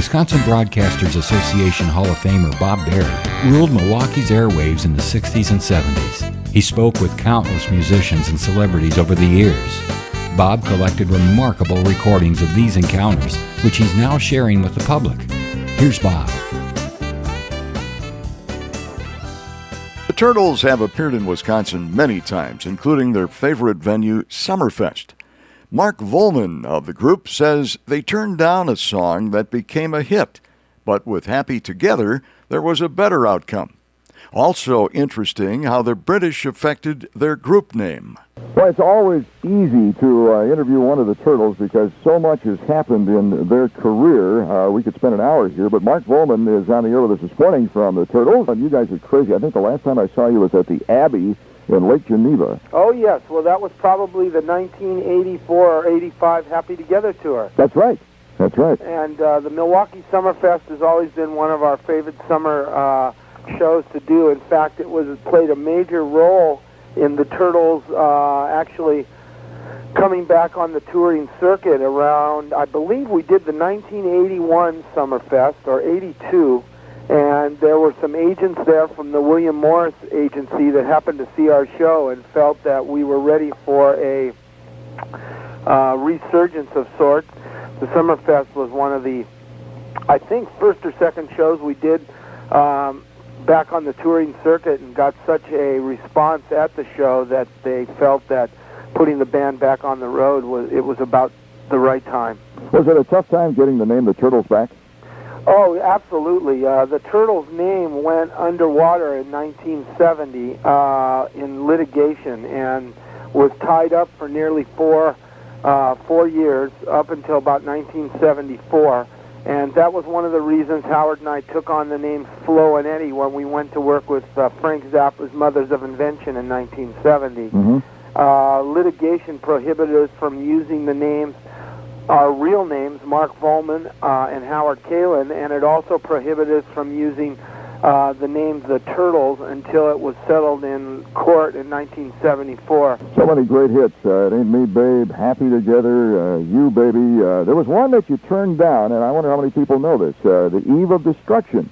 Wisconsin Broadcasters Association Hall of Famer Bob Berry ruled Milwaukee's airwaves in the 60s and 70s. He spoke with countless musicians and celebrities over the years. Bob collected remarkable recordings of these encounters, which he's now sharing with the public. Here's Bob. The Turtles have appeared in Wisconsin many times, including their favorite venue, Summerfest. Mark Vollman of the group says they turned down a song that became a hit, but with Happy Together, there was a better outcome. Also interesting how the British affected their group name. Well, it's always easy to interview one of the Turtles because so much has happened in their career. We could spend an hour here, but Mark Vollman is on the air with us this morning from the Turtles. And you guys are crazy. I think the last time I saw you was at the Abbey in Lake Geneva. Oh, yes. Well, that was probably the 1984 or 85 Happy Together tour. That's right. That's right. And the Milwaukee Summerfest has always been one of our favorite summer shows to do. In fact, it played a major role in the Turtles actually coming back on the touring circuit around, I believe we did the 1981 Summerfest, or 82, and there were some agents there from the William Morris agency that happened to see our show and felt that we were ready for a resurgence of sorts. The Summerfest was one of the, I think, first or second shows we did back on the touring circuit, and got such a response at the show that they felt that putting the band back on the road was about the right time. Was it a tough time getting the name the Turtles back? Oh, absolutely. The Turtles' name went underwater in 1970 in litigation and was tied up for nearly four years, up until about 1974. And that was one of the reasons Howard and I took on the names Flo and Eddie when we went to work with Frank Zappa's Mothers of Invention in 1970. Mm-hmm. Litigation prohibited us from using the names, our real names, Mark Vollman and Howard Kalin, and it also prohibited us from using the names The Turtles until it was settled in court in 1974. So many great hits. It Ain't Me, Babe, Happy Together, You, Baby. There was one that you turned down, and I wonder how many people know this, The Eve of Destruction.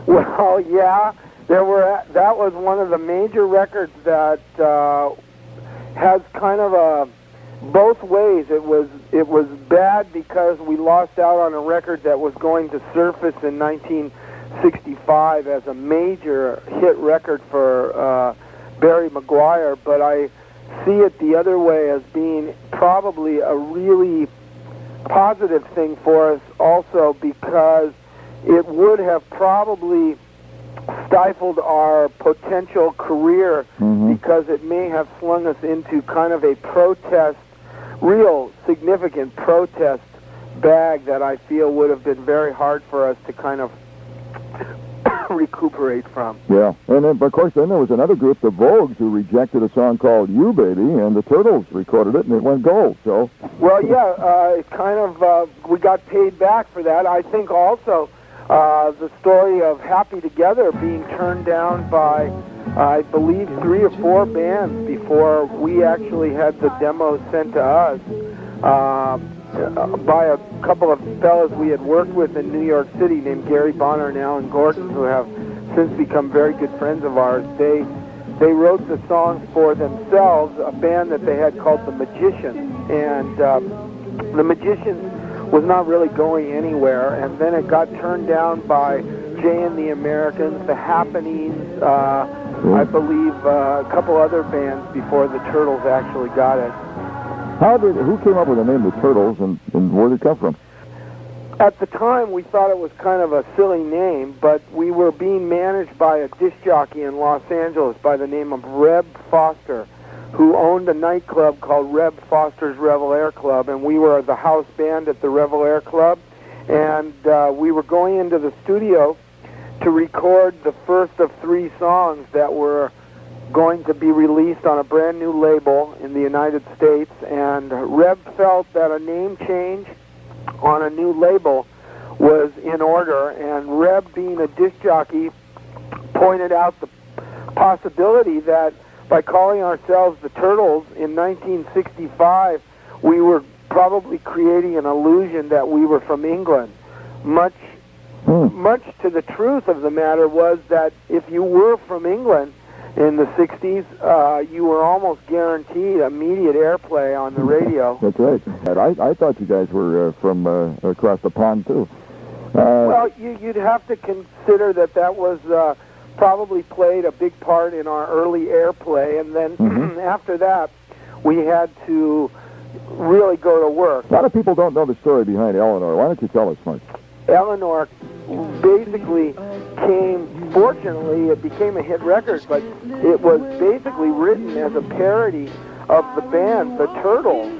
Well, yeah, that was one of the major records that has kind of a both ways. It was bad because we lost out on a record that was going to surface in 1965 as a major hit record for Barry McGuire, but I see it the other way as being probably a really positive thing for us also, because it would have probably stifled our potential career, because it may have flung us into kind of a protest, real significant protest bag that I feel would have been very hard for us to kind of recuperate from. Yeah, and then, of course, then there was another group, the Vogues, who rejected a song called You, Baby, and the Turtles recorded it, and it went gold, so... Well, yeah, it kind of, we got paid back for that. I think also the story of Happy Together being turned down by, I believe, 3 or 4 bands before we actually had the demo sent to us, by a couple of fellas we had worked with in New York City named Gary Bonner and Alan Gordon, who have since become very good friends of ours. They wrote the songs for themselves, a band that they had called The Magicians, and The Magicians was not really going anywhere, and then it got turned down by Jay and the Americans, The Happenings, I believe a couple other bands before the Turtles actually got it. Who came up with the name The Turtles, and where did it come from? At the time, we thought it was kind of a silly name, but we were being managed by a disc jockey in Los Angeles by the name of Reb Foster, who owned a nightclub called Reb Foster's Revel Air Club, and we were the house band at the Revel Air Club, and we were going into the studio to record the first of 3 songs that were going to be released on a brand new label in the United States, and Reb felt that a name change on a new label was in order, and Reb, being a disc jockey, pointed out the possibility that by calling ourselves the Turtles in 1965, we were probably creating an illusion that we were from England. much to the truth of the matter was that if you were from England in the 60s, you were almost guaranteed immediate airplay on the radio. That's right. And I thought you guys were from across the pond, too. Well, you'd have to consider that was probably played a big part in our early airplay, and then after that, we had to really go to work. A lot of people don't know the story behind Eleanor. Why don't you tell us, Mark? Eleanor basically fortunately, it became a hit record, but it was basically written as a parody of the band, the Turtles.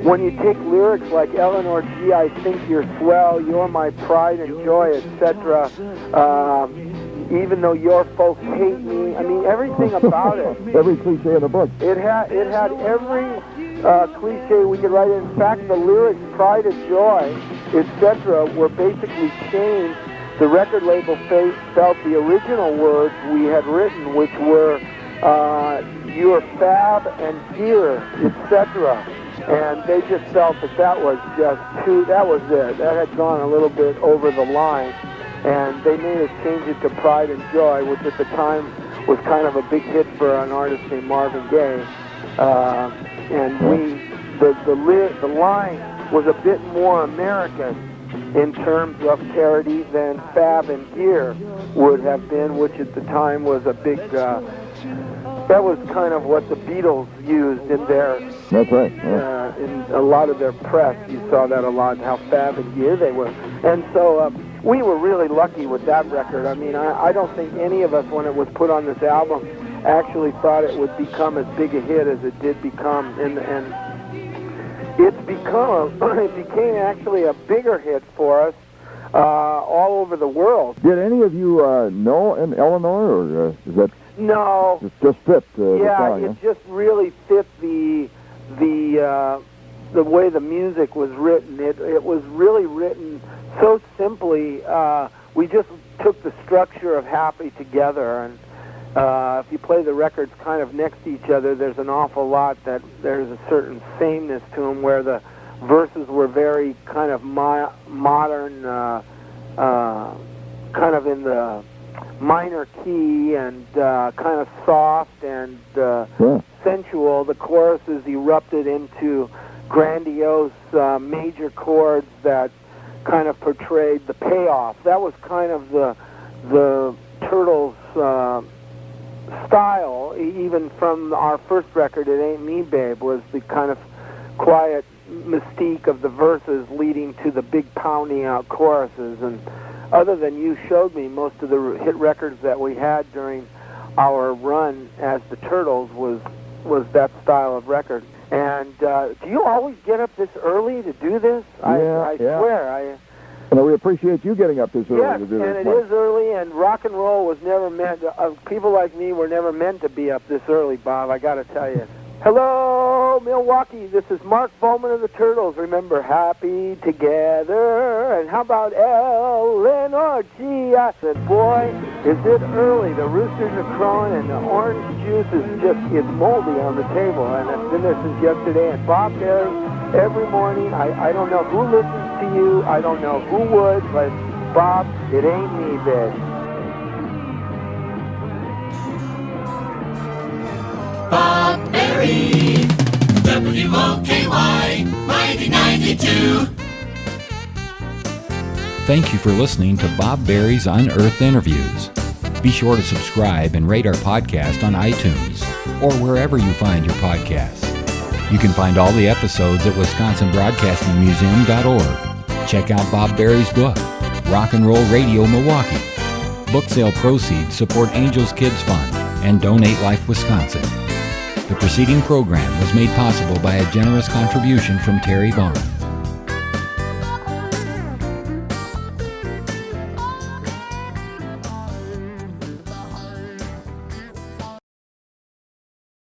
When you take lyrics like Eleanor, gee, I think you're swell, you're my pride and joy, etc., even though your folks hate me, I mean, everything about it. Every cliche in the book. It had every cliche we could write. In fact, the lyrics, pride and joy, etc., were basically changed. The record label felt the original words we had written, which were, you're fab and dear, etc., and they just felt that was just that was it. That had gone a little bit over the line, and they made us change it to Pride and Joy, which at the time was kind of a big hit for an artist named Marvin Gaye. And the line was a bit more American in terms of parody than Fab and Gear would have been, which at the time was a big... that was kind of what the Beatles used in their... That's right. Yeah. In a lot of their press, you saw that a lot, how Fab and Gear they were. And so we were really lucky with that record. I mean, I don't think any of us, when it was put on this album, actually thought it would become as big a hit as it did become. And it became actually a bigger hit for us all over the world. Did any of you know an Eleanor, or is that... No. Just fit the song, it just really fit the way the music was written. It was really written so simply. We just took the structure of Happy together, and if you play the records kind of next to each other, there's an awful lot that there's a certain sameness to them, where the verses were very kind of modern, kind of in the minor key, and kind of soft and sensual. The choruses erupted into grandiose major chords that kind of portrayed the payoff. That was kind of the Turtles' style, even from our first record, It Ain't Me, Babe, was the kind of quiet mystique of the verses leading to the big pounding out choruses. And other than You Showed Me, most of the hit records that we had during our run as the Turtles was that style of record. And do you always get up this early to do this? I swear. We appreciate you getting up this early to do this. Yes, and it is early, and rock and roll was never meant, people like me were never meant to be up this early, Bob, I got to tell you. Hello, Milwaukee. This is Mark Vollman of the Turtles. Remember, Happy Together. And how about Eleanor? Gee, I said, boy, is it early. The roosters are crowing, and the orange juice is moldy on the table. And it's been there since yesterday. And Bob Berry, every morning, I don't know who listens to you. I don't know who would, but Bob, it ain't me, babe. Bob Berry, WOKY, Mighty 92. Thank you for listening to Bob Berry's Unearthed Interviews. Be sure to subscribe and rate our podcast on iTunes or wherever you find your podcasts. You can find all the episodes at WisconsinBroadcastingMuseum.org. Check out Bob Berry's book, Rock and Roll Radio Milwaukee. Book sale proceeds support Angels Kids Fund and Donate Life Wisconsin. The preceding program was made possible by a generous contribution from Terry Vaughn.